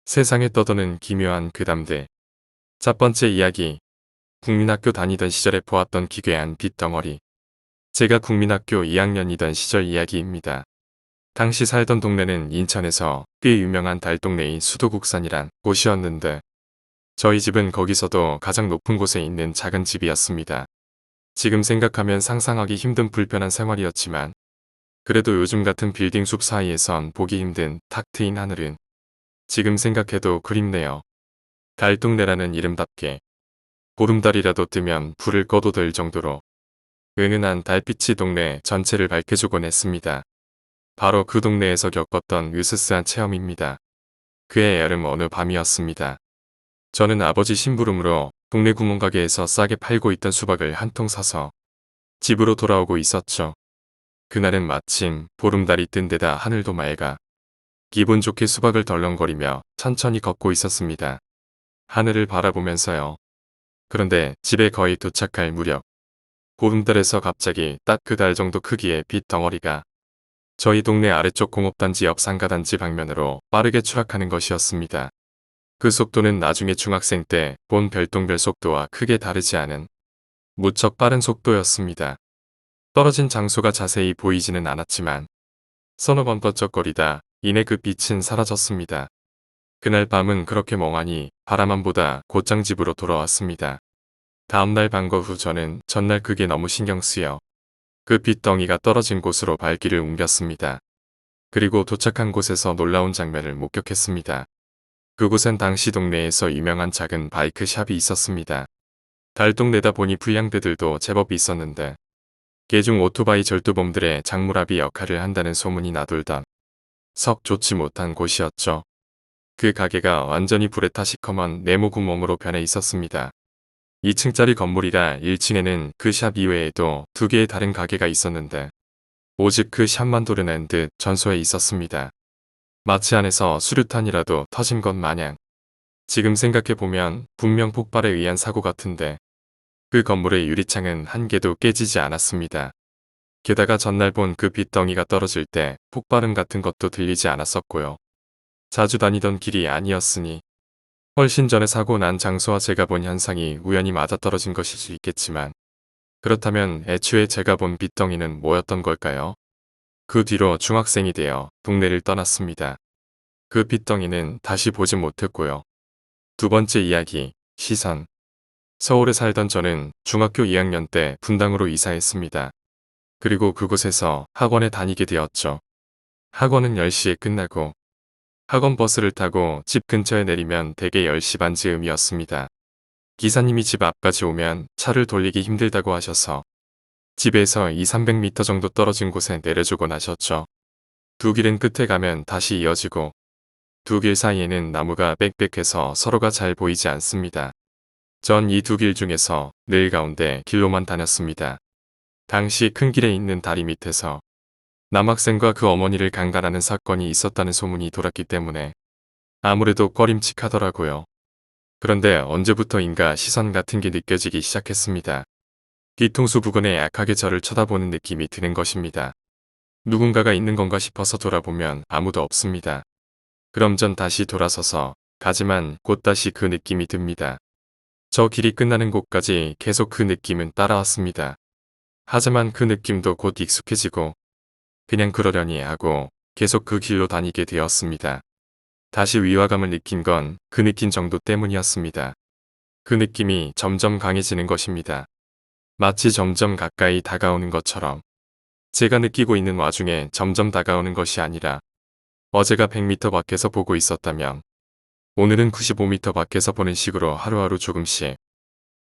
세상에 떠도는 기묘한 괴담들. 첫 번째 이야기. 국민학교 다니던 시절에 보았던 기괴한 빗덩어리. 제가 국민학교 2학년이던 시절 이야기입니다. 당시 살던 동네는 인천에서 꽤 유명한 달동네인 수도국산이란 곳이었는데 저희 집은 거기서도 가장 높은 곳에 있는 작은 집이었습니다. 지금 생각하면 상상하기 힘든 불편한 생활이었지만 그래도 요즘 같은 빌딩 숲 사이에선 보기 힘든 탁 트인 하늘은 지금 생각해도 그립네요. 달동네라는 이름답게 보름달이라도 뜨면 불을 꺼도 될 정도로 은은한 달빛이 동네 전체를 밝혀주곤 했습니다. 바로 그 동네에서 겪었던 으스스한 체험입니다. 그해 여름 어느 밤이었습니다. 저는 아버지 심부름으로 동네 구멍가게에서 싸게 팔고 있던 수박을 한 통 사서 집으로 돌아오고 있었죠. 그날은 마침 보름달이 뜬 데다 하늘도 맑아 기분 좋게 수박을 덜렁거리며 천천히 걷고 있었습니다. 하늘을 바라보면서요. 그런데 집에 거의 도착할 무렵 보름달에서 갑자기 딱 그 달 정도 크기의 빛 덩어리가 저희 동네 아래쪽 공업단지 옆 상가단지 방면으로 빠르게 추락하는 것이었습니다. 그 속도는 나중에 중학생 때 본 별똥별 속도와 크게 다르지 않은 무척 빠른 속도였습니다. 떨어진 장소가 자세히 보이지는 않았지만 서너 번 번쩍거리다 이내 그 빛은 사라졌습니다. 그날 밤은 그렇게 멍하니 바라만 보다 곧장 집으로 돌아왔습니다. 다음날 방과 후 저는 전날 그게 너무 신경 쓰여 그 빛덩이가 떨어진 곳으로 발길을 옮겼습니다. 그리고 도착한 곳에서 놀라운 장면을 목격했습니다. 그곳엔 당시 동네에서 유명한 작은 바이크 샵이 있었습니다. 달동네다 보니 불량배들도 제법 있었는데 개중 오토바이 절도범들의 장물합이 역할을 한다는 소문이 나돌던 썩 좋지 못한 곳이었죠. 그 가게가 완전히 불에 타 시커먼 네모구멍으로 변해 있었습니다. 2층짜리 건물이라 1층에는 그 샵 이외에도 두 개의 다른 가게가 있었는데 오직 그 샵만 도려낸 듯 전소해 있었습니다. 마치 안에서 수류탄이라도 터진 것 마냥. 지금 생각해보면 분명 폭발에 의한 사고 같은데 그 건물의 유리창은 한 개도 깨지지 않았습니다. 게다가 전날 본 그 빗덩이가 떨어질 때 폭발음 같은 것도 들리지 않았었고요. 자주 다니던 길이 아니었으니 훨씬 전에 사고 난 장소와 제가 본 현상이 우연히 맞아떨어진 것일 수 있겠지만 그렇다면 애초에 제가 본 빗덩이는 뭐였던 걸까요? 그 뒤로 중학생이 되어 동네를 떠났습니다. 그 빗덩이는 다시 보지 못했고요. 두 번째 이야기, 시선. 서울에 살던 저는 중학교 2학년 때 분당으로 이사했습니다. 그리고 그곳에서 학원에 다니게 되었죠. 학원은 10시에 끝나고 학원 버스를 타고 집 근처에 내리면 대개 10시 반 즈음이었습니다. 기사님이 집 앞까지 오면 차를 돌리기 힘들다고 하셔서 집에서 200~300m 정도 떨어진 곳에 내려주곤 하셨죠. 두 길은 끝에 가면 다시 이어지고 두 길 사이에는 나무가 빽빽해서 서로가 잘 보이지 않습니다. 전 이 두 길 중에서 늘 가운데 길로만 다녔습니다. 당시 큰 길에 있는 다리 밑에서 남학생과 그 어머니를 강간하는 사건이 있었다는 소문이 돌았기 때문에 아무래도 꺼림칙하더라고요. 그런데 언제부터인가 시선 같은 게 느껴지기 시작했습니다. 뒤통수 부근에 약하게 저를 쳐다보는 느낌이 드는 것입니다. 누군가가 있는 건가 싶어서 돌아보면 아무도 없습니다. 그럼 전 다시 돌아서서 가지만 곧 다시 그 느낌이 듭니다. 저 길이 끝나는 곳까지 계속 그 느낌은 따라왔습니다. 하지만 그 느낌도 곧 익숙해지고 그냥 그러려니 하고 계속 그 길로 다니게 되었습니다. 다시 위화감을 느낀 건 그 느낀 정도 때문이었습니다. 그 느낌이 점점 강해지는 것입니다. 마치 점점 가까이 다가오는 것처럼 제가 느끼고 있는 와중에 점점 다가오는 것이 아니라 어제가 100m 밖에서 보고 있었다면 오늘은 95m 밖에서 보는 식으로 하루하루 조금씩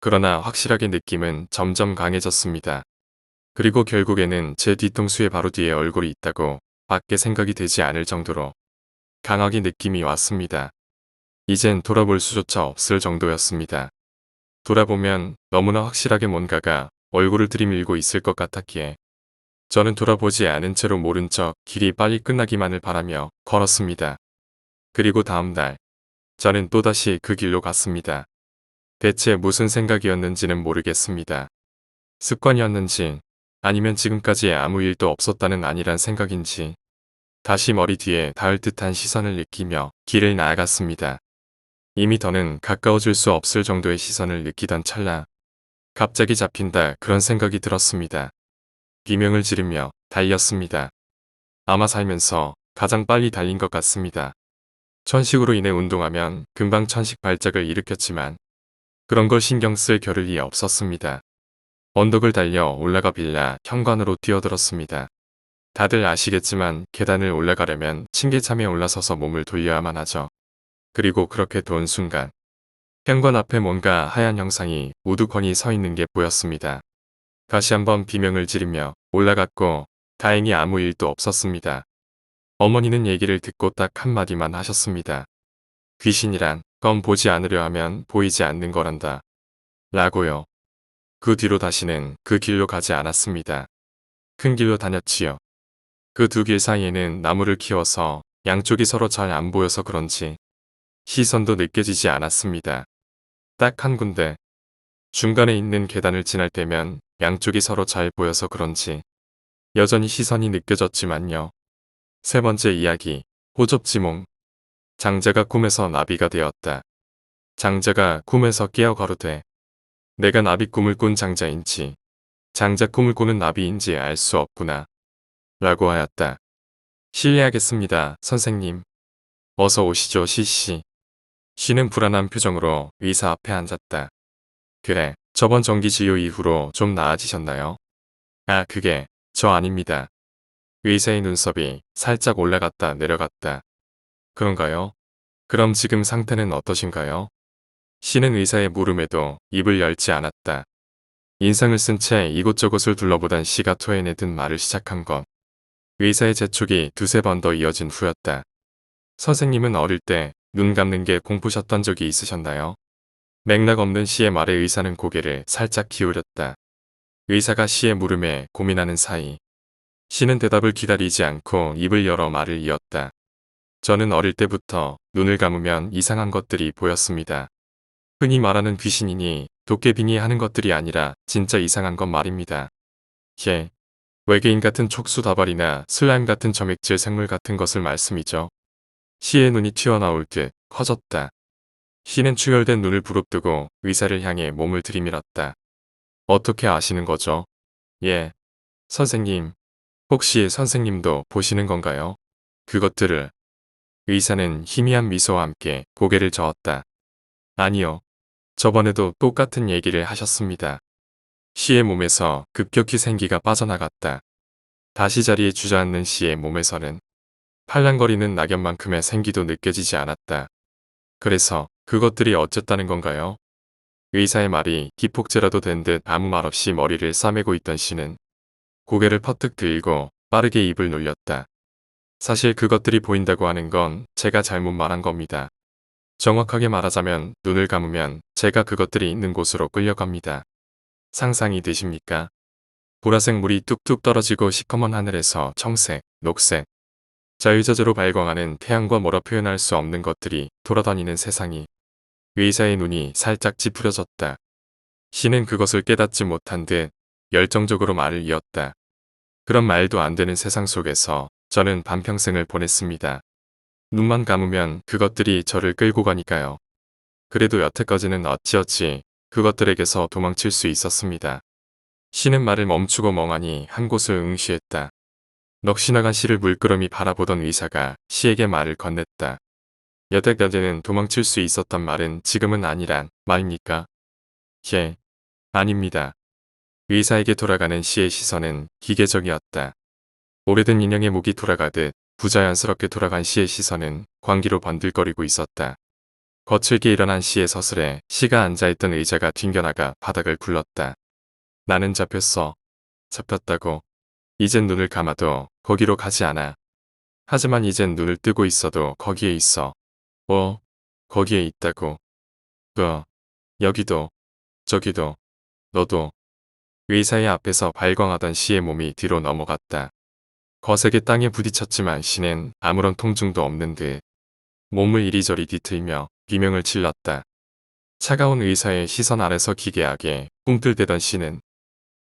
그러나 확실하게 느낌은 점점 강해졌습니다. 그리고 결국에는 제 뒤통수의 바로 뒤에 얼굴이 있다고 밖에 생각이 되지 않을 정도로 강하게 느낌이 왔습니다. 이젠 돌아볼 수조차 없을 정도였습니다. 돌아보면 너무나 확실하게 뭔가가 얼굴을 들이밀고 있을 것 같았기에 저는 돌아보지 않은 채로 모른 척 길이 빨리 끝나기만을 바라며 걸었습니다. 그리고 다음 날 저는 또다시 그 길로 갔습니다. 대체 무슨 생각이었는지는 모르겠습니다. 습관이었는지 아니면 지금까지 아무 일도 없었다는 아니란 생각인지 다시 머리 뒤에 닿을 듯한 시선을 느끼며 길을 나아갔습니다. 이미 더는 가까워질 수 없을 정도의 시선을 느끼던 찰나 갑자기 잡힌다 그런 생각이 들었습니다. 비명을 지르며 달렸습니다. 아마 살면서 가장 빨리 달린 것 같습니다. 천식으로 인해 운동하면 금방 천식 발작을 일으켰지만 그런 걸 신경 쓸 겨를이 없었습니다. 언덕을 달려 올라가 빌라 현관으로 뛰어들었습니다. 다들 아시겠지만 계단을 올라가려면 층계참에 올라서서 몸을 돌려야만 하죠. 그리고 그렇게 돈 순간 현관 앞에 뭔가 하얀 형상이 우두커니 서 있는 게 보였습니다. 다시 한번 비명을 지르며 올라갔고 다행히 아무 일도 없었습니다. 어머니는 얘기를 듣고 딱 한마디만 하셨습니다. 귀신이란 건 보지 않으려 하면 보이지 않는 거란다. 라고요. 그 뒤로 다시는 그 길로 가지 않았습니다. 큰 길로 다녔지요. 그 두 길 사이에는 나무를 키워서 양쪽이 서로 잘 안 보여서 그런지 시선도 느껴지지 않았습니다. 딱 한 군데 중간에 있는 계단을 지날 때면 양쪽이 서로 잘 보여서 그런지 여전히 시선이 느껴졌지만요. 세 번째 이야기, 호접지몽. 장자가 꿈에서 나비가 되었다. 장자가 꿈에서 깨어 가로되 내가 나비 꿈을 꾼 장자인지 장자 꿈을 꾸는 나비인지 알 수 없구나. 라고 하였다. 실례하겠습니다, 선생님. 어서 오시죠, 시씨. 씨는 불안한 표정으로 의사 앞에 앉았다. 그래, 저번 정기진료 이후로 좀 나아지셨나요? 아, 그게 저 아닙니다. 의사의 눈썹이 살짝 올라갔다 내려갔다. 그런가요? 그럼 지금 상태는 어떠신가요? 씨는 의사의 물음에도 입을 열지 않았다. 인상을 쓴 채 이곳저곳을 둘러보던 씨가 토해내듯 말을 시작한 것. 의사의 재촉이 두세 번 더 이어진 후였다. 선생님은 어릴 때 눈 감는 게 공부셨던 적이 있으셨나요? 맥락 없는 씨의 말에 의사는 고개를 살짝 기울였다. 의사가 씨의 물음에 고민하는 사이 씨는 대답을 기다리지 않고 입을 열어 말을 이었다. 저는 어릴 때부터 눈을 감으면 이상한 것들이 보였습니다. 흔히 말하는 귀신이니 도깨비니 하는 것들이 아니라 진짜 이상한 건 말입니다. 예, 외계인 같은 촉수다발이나 슬라임 같은 점액질 생물 같은 것을 말씀이죠. 씨의 눈이 튀어나올 듯 커졌다. 씨는 충혈된 눈을 부릅뜨고 의사를 향해 몸을 들이밀었다. 어떻게 아시는 거죠? 예, 선생님. 혹시 선생님도 보시는 건가요? 그것들을. 의사는 희미한 미소와 함께 고개를 저었다. 아니요. 저번에도 똑같은 얘기를 하셨습니다. 씨의 몸에서 급격히 생기가 빠져나갔다. 다시 자리에 주저앉는 씨의 몸에서는 팔랑거리는 낙엽만큼의 생기도 느껴지지 않았다. 그래서 그것들이 어쨌다는 건가요? 의사의 말이 기폭제라도 된 듯 아무 말 없이 머리를 싸매고 있던 씨는 고개를 퍼뜩 들고 빠르게 입을 놀렸다. 사실 그것들이 보인다고 하는 건 제가 잘못 말한 겁니다. 정확하게 말하자면 눈을 감으면 제가 그것들이 있는 곳으로 끌려갑니다. 상상이 되십니까? 보라색 물이 뚝뚝 떨어지고 시커먼 하늘에서 청색, 녹색, 자유자재로 발광하는 태양과 뭐라 표현할 수 없는 것들이 돌아다니는 세상이 의사의 눈이 살짝 찌푸려졌다. 씨는 그것을 깨닫지 못한 듯 열정적으로 말을 이었다. 그런 말도 안 되는 세상 속에서 저는 반평생을 보냈습니다. 눈만 감으면 그것들이 저를 끌고 가니까요. 그래도 여태까지는 어찌어찌 그것들에게서 도망칠 수 있었습니다. 씨는 말을 멈추고 멍하니 한 곳을 응시했다. 넋이 나간 씨를 물끄러미 바라보던 의사가 씨에게 말을 건넸다. 여태까지는 도망칠 수 있었단 말은 지금은 아니란 말입니까? 예, 아닙니다. 의사에게 돌아가는 씨의 시선은 기계적이었다. 오래된 인형의 목이 돌아가듯 부자연스럽게 돌아간 씨의 시선은 광기로 번들거리고 있었다. 거칠게 일어난 씨의 서슬에 씨가 앉아있던 의자가 튕겨나가 바닥을 굴렀다. 나는 잡혔어. 잡혔다고. 이젠 눈을 감아도 거기로 가지 않아. 하지만 이젠 눈을 뜨고 있어도 거기에 있어. 거기에 있다고. 여기도, 저기도, 너도. 의사의 앞에서 발광하던 씨의 몸이 뒤로 넘어갔다. 거세게 땅에 부딪혔지만 씨는 아무런 통증도 없는 듯 몸을 이리저리 뒤틀며 비명을 질렀다. 차가운 의사의 시선 아래서 기괴하게 꿈틀대던 씨는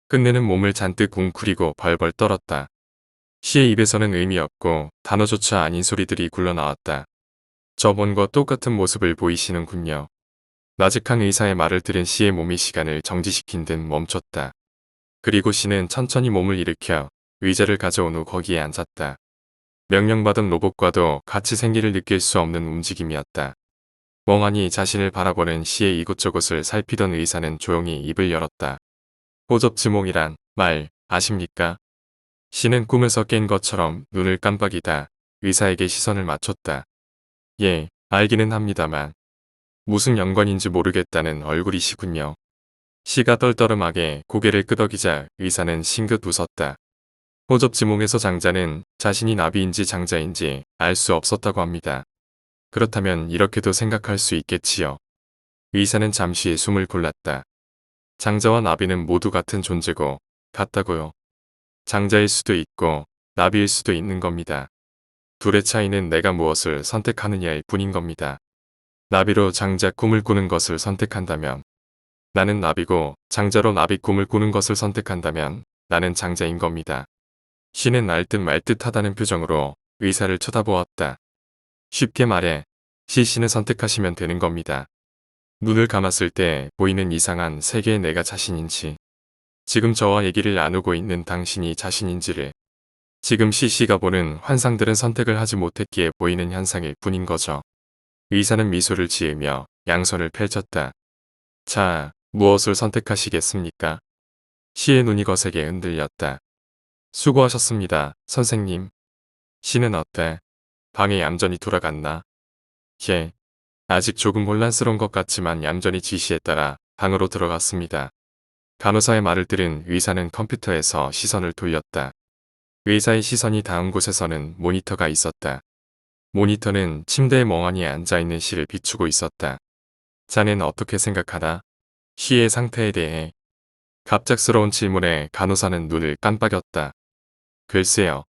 끝내는 몸을 잔뜩 웅크리고 벌벌 떨었다. 시의 입에서는 의미 없고 단어조차 아닌 소리들이 굴러나왔다. 저번과 똑같은 모습을 보이시는군요. 나직한 의사의 말을 들은 시의 몸이 시간을 정지시킨 듯 멈췄다. 그리고 시는 천천히 몸을 일으켜 의자를 가져온 후 거기에 앉았다. 명령받은 로봇과도 같이 생기를 느낄 수 없는 움직임이었다. 멍하니 자신을 바라보는 시의 이곳저곳을 살피던 의사는 조용히 입을 열었다. 호접지몽이란 말 아십니까? 시는 꿈에서 깬 것처럼 눈을 깜빡이다 의사에게 시선을 맞췄다. 예, 알기는 합니다만 무슨 연관인지 모르겠다는 얼굴이시군요. 시가 떨떠름하게 고개를 끄덕이자 의사는 싱긋 웃었다. 호접지몽에서 장자는 자신이 나비인지 장자인지 알 수 없었다고 합니다. 그렇다면 이렇게도 생각할 수 있겠지요. 의사는 잠시 숨을 골랐다. 장자와 나비는 모두 같은 존재고 같다고요. 장자일 수도 있고 나비일 수도 있는 겁니다. 둘의 차이는 내가 무엇을 선택하느냐일 뿐인 겁니다. 나비로 장자 꿈을 꾸는 것을 선택한다면 나는 나비고 장자로 나비 꿈을 꾸는 것을 선택한다면 나는 장자인 겁니다. 시는 알듯 말듯 하다는 표정으로 의사를 쳐다보았다. 쉽게 말해 시신을 선택하시면 되는 겁니다. 눈을 감았을 때 보이는 이상한 세계의 내가 자신인지 지금 저와 얘기를 나누고 있는 당신이 자신인지를 지금 시가 보는 환상들은 선택을 하지 못했기에 보이는 현상일 뿐인 거죠. 의사는 미소를 지으며 양손을 펼쳤다. 자, 무엇을 선택하시겠습니까? 시의 눈이 거세게 흔들렸다. 수고하셨습니다, 선생님. 시는 어때? 방에 얌전히 돌아갔나? 예. 아직 조금 혼란스러운 것 같지만 얌전히 지시에 따라 방으로 들어갔습니다. 간호사의 말을 들은 의사는 컴퓨터에서 시선을 돌렸다. 의사의 시선이 닿은 곳에서는 모니터가 있었다. 모니터는 침대에 멍하니 앉아있는 시를 비추고 있었다. 자넨 어떻게 생각하나? 시의 상태에 대해. 갑작스러운 질문에 간호사는 눈을 깜빡였다. 글쎄요.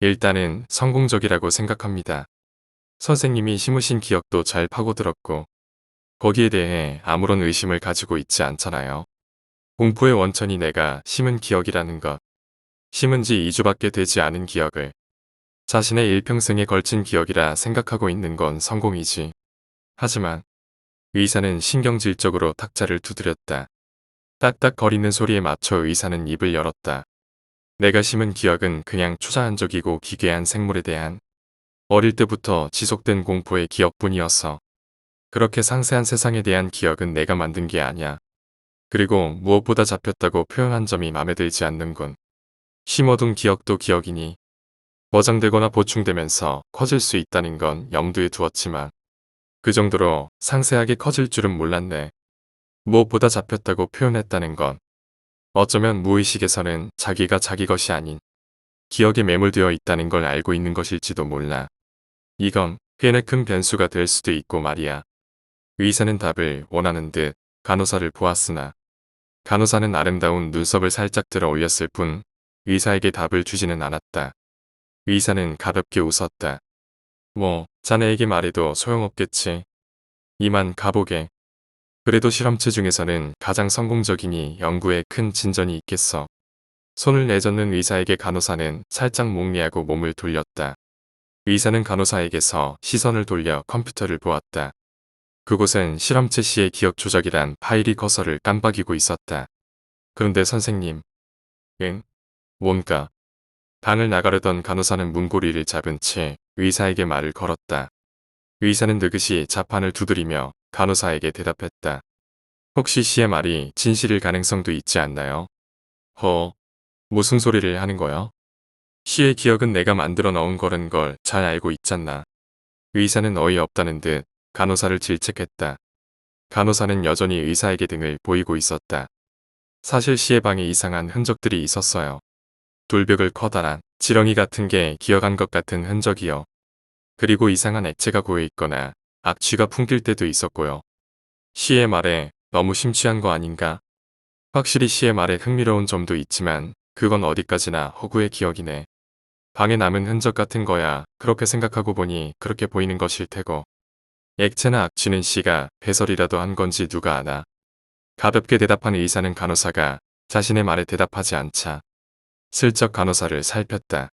일단은 성공적이라고 생각합니다. 선생님이 심으신 기억도 잘 파고들었고 거기에 대해 아무런 의심을 가지고 있지 않잖아요. 공포의 원천이 내가 심은 기억이라는 것. 심은 지 2주밖에 되지 않은 기억을 자신의 일평생에 걸친 기억이라 생각하고 있는 건 성공이지. 하지만 의사는 신경질적으로 탁자를 두드렸다. 딱딱거리는 소리에 맞춰 의사는 입을 열었다. 내가 심은 기억은 그냥 초자연적이고 기괴한 생물에 대한 어릴 때부터 지속된 공포의 기억뿐이었어. 그렇게 상세한 세상에 대한 기억은 내가 만든 게 아니야. 그리고 무엇보다 잡혔다고 표현한 점이 마음에 들지 않는군. 심어둔 기억도 기억이니 머장되거나 보충되면서 커질 수 있다는 건 염두에 두었지만 그 정도로 상세하게 커질 줄은 몰랐네. 무엇보다 잡혔다고 표현했다는 건 어쩌면 무의식에서는 자기가 자기 것이 아닌 기억에 매몰되어 있다는 걸 알고 있는 것일지도 몰라. 이건 꽤나 큰 변수가 될 수도 있고 말이야. 의사는 답을 원하는 듯 간호사를 보았으나 간호사는 아름다운 눈썹을 살짝 들어 올렸을 뿐 의사에게 답을 주지는 않았다. 의사는 가볍게 웃었다. 뭐 자네에게 말해도 소용없겠지. 이만 가보게. 그래도 실험체 중에서는 가장 성공적이니 연구에 큰 진전이 있겠어. 손을 내젓는 의사에게 간호사는 살짝 목리하고 몸을 돌렸다. 의사는 간호사에게서 시선을 돌려 컴퓨터를 보았다. 그곳엔 실험체 시의 기억 조작이란 파일이 커서를 깜빡이고 있었다. 그런데 선생님. 응? 뭔가. 방을 나가려던 간호사는 문고리를 잡은 채 의사에게 말을 걸었다. 의사는 느긋이 자판을 두드리며 간호사에게 대답했다. 혹시 시의 말이 진실일 가능성도 있지 않나요? 무슨 소리를 하는 거야? 시의 기억은 내가 만들어 넣은 거라는 걸 잘 알고 있잖아. 의사는 어이없다는 듯 간호사를 질책했다. 간호사는 여전히 의사에게 등을 보이고 있었다. 사실 시의 방에 이상한 흔적들이 있었어요. 돌벽을 커다란 지렁이 같은 게 기어간 것 같은 흔적이요. 그리고 이상한 액체가 고여있거나 악취가 풍길 때도 있었고요. 시의 말에 너무 심취한 거 아닌가? 확실히 시의 말에 흥미로운 점도 있지만 그건 어디까지나 허구의 기억이네. 방에 남은 흔적 같은 거야. 그렇게 생각하고 보니 그렇게 보이는 것일 테고. 액체나 악취는 시가 배설이라도 한 건지 누가 아나. 가볍게 대답한 의사는 간호사가 자신의 말에 대답하지 않자 슬쩍 간호사를 살폈다.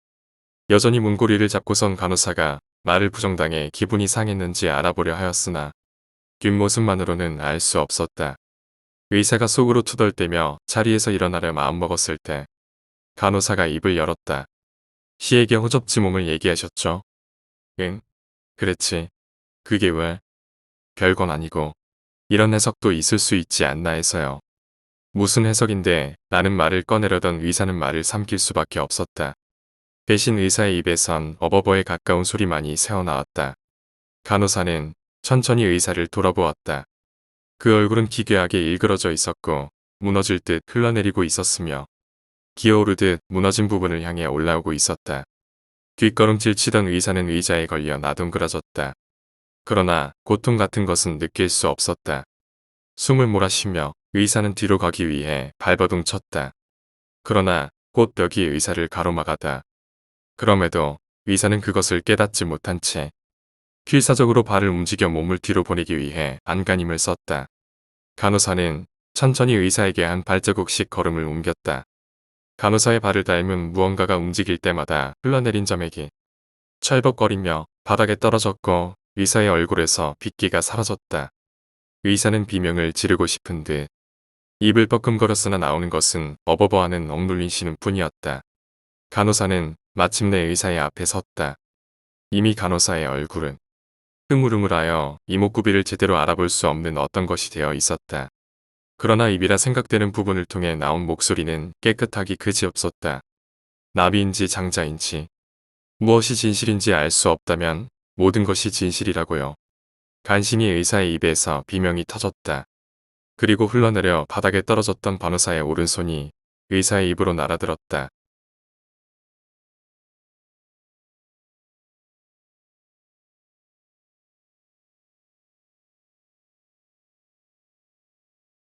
여전히 문고리를 잡고선 간호사가 말을 부정당해 기분이 상했는지 알아보려 하였으나 뒷모습만으로는 알 수 없었다. 의사가 속으로 투덜대며 자리에서 일어나려 마음먹었을 때 간호사가 입을 열었다. 시에게 허접지 몸을 얘기하셨죠? 응, 그랬지. 그게 왜? 별건 아니고 이런 해석도 있을 수 있지 않나 해서요. 무슨 해석인데 라는 말을 꺼내려던 의사는 말을 삼킬 수밖에 없었다. 대신 의사의 입에선 어버버에 가까운 소리만이 새어나왔다. 간호사는 천천히 의사를 돌아보았다. 그 얼굴은 기괴하게 일그러져 있었고 무너질 듯 흘러내리고 있었으며 기어오르듯 무너진 부분을 향해 올라오고 있었다. 뒷걸음질 치던 의사는 의자에 걸려 나동그라졌다. 그러나 고통 같은 것은 느낄 수 없었다. 숨을 몰아쉬며 의사는 뒤로 가기 위해 발버둥 쳤다. 그러나 곧 벽이 의사를 가로막았다. 그럼에도 의사는 그것을 깨닫지 못한 채 필사적으로 발을 움직여 몸을 뒤로 보내기 위해 안간힘을 썼다. 간호사는 천천히 의사에게 한 발자국씩 걸음을 옮겼다. 간호사의 발을 닮은 무언가가 움직일 때마다 흘러내린 점액이 철벅거리며 바닥에 떨어졌고 의사의 얼굴에서 빗기가 사라졌다. 의사는 비명을 지르고 싶은 듯 입을 뻐끔거렸으나 나오는 것은 어버버하는 억눌린 신음뿐이었다. 간호사는 마침내 의사의 앞에 섰다. 이미 간호사의 얼굴은 흐물흐물하여 이목구비를 제대로 알아볼 수 없는 어떤 것이 되어 있었다. 그러나 입이라 생각되는 부분을 통해 나온 목소리는 깨끗하기 그지없었다. 나비인지 장자인지 무엇이 진실인지 알 수 없다면 모든 것이 진실이라고요. 간신히 의사의 입에서 비명이 터졌다. 그리고 흘러내려 바닥에 떨어졌던 간호사의 오른손이 의사의 입으로 날아들었다.